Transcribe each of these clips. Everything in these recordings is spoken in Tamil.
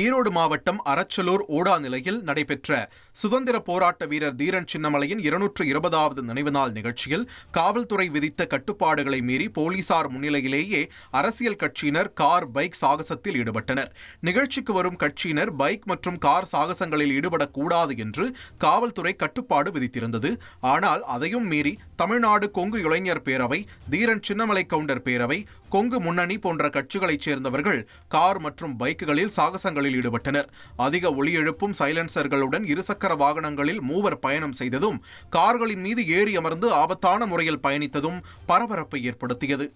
ஈரோடு மாவட்டம் அரச்சலூர் ஓடா நிலையில் நடைபெற்ற சுதந்திர போராட்ட வீரர் தீரன் சின்னமலையின் 220வது நினைவு நாள் நிகழ்ச்சியில் காவல்துறை விதித்த கட்டுப்பாடுகளை மீறி போலீசார் முன்னிலையிலேயே அரசியல் கட்சியினர் கார் பைக் சாகசத்தில் ஈடுபட்டனர். நிகழ்ச்சிக்கு வரும் கட்சியினர் பைக் மற்றும் கார் சாகசங்களில் ஈடுபடக்கூடாது என்று காவல்துறை கட்டுப்பாடு விதித்திருந்தது. ஆனால் அதையும் மீறி தமிழ்நாடு கொங்கு இளைஞர் பேரவை, தீரன் சின்னமலை கவுண்டர் பேரவை, கொங்கு முன்னணி போன்ற கட்சிகளைச் சேர்ந்தவர்கள் கார் மற்றும் பைக்குகளில் சாகசங்களில் ஈடுபட்டனர். அதிக ஒலி எழுப்பும் சைலன்சர்களுடன் இருசக்கர வாகனங்களில் மூவர் பயணம் செய்ததும், கார்களின் மீது ஏறி அமர்ந்து ஆபத்தான முறையில் பயணித்ததும் பரபரப்பை ஏற்படுத்தியது.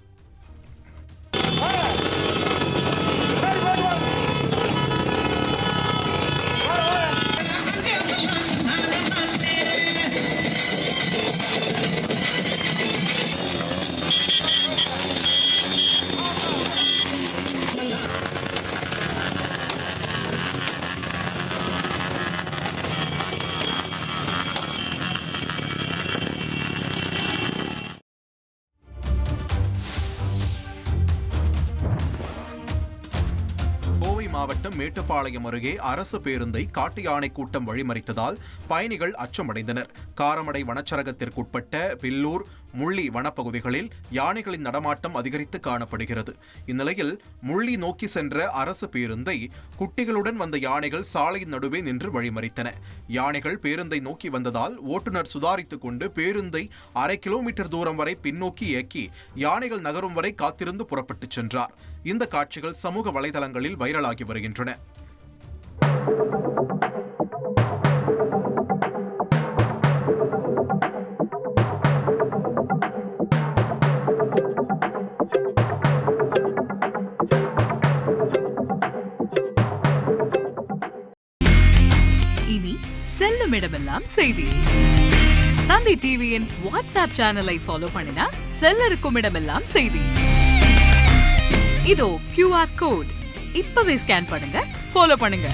மாவட்டம் மேட்டுப்பாளையம் அருகே அரசு பேருந்தை காட்டு யானை கூட்டம் வழிமறித்ததால் பயணிகள் அச்சமடைந்தனர். காரமடை வனச்சரகத்திற்குட்பட்ட வில்லூர், முள்ளி வனப்பகுதிகளில் யானைகளின் நடமாட்டம் அதிகரித்து காணப்படுகிறது. இந்நிலையில் முள்ளி நோக்கி சென்ற அரசு பேருந்தை குட்டிகளுடன் வந்த யானைகள் சாலையின் நடுவே நின்று வழிமறித்தன. யானைகள் பேருந்தை நோக்கி வந்ததால் ஓட்டுநர் சுதாரித்துக் கொண்டு பேருந்தை 1/2 கிலோமீட்டர் தூரம் வரை பின்னோக்கி இயக்கி யானைகள் நகரும் வரை காத்திருந்து புறப்பட்டுச் சென்றார். இந்த காட்சிகள் சமூக வலைதளங்களில் வைரலாகி வருகின்றன. இனி செல்லும் இடமெல்லாம் செய்தி. தந்தி டிவியின் வாட்ஸ்அப் சேனலை ஃபாலோ பண்ணினா செல்ல இருக்கும் இடமெல்லாம் செய்தி. இதோ QR கோட் இப்பவே ஸ்கேன் பண்ணுங்க, ஃபாலோ பண்ணுங்க.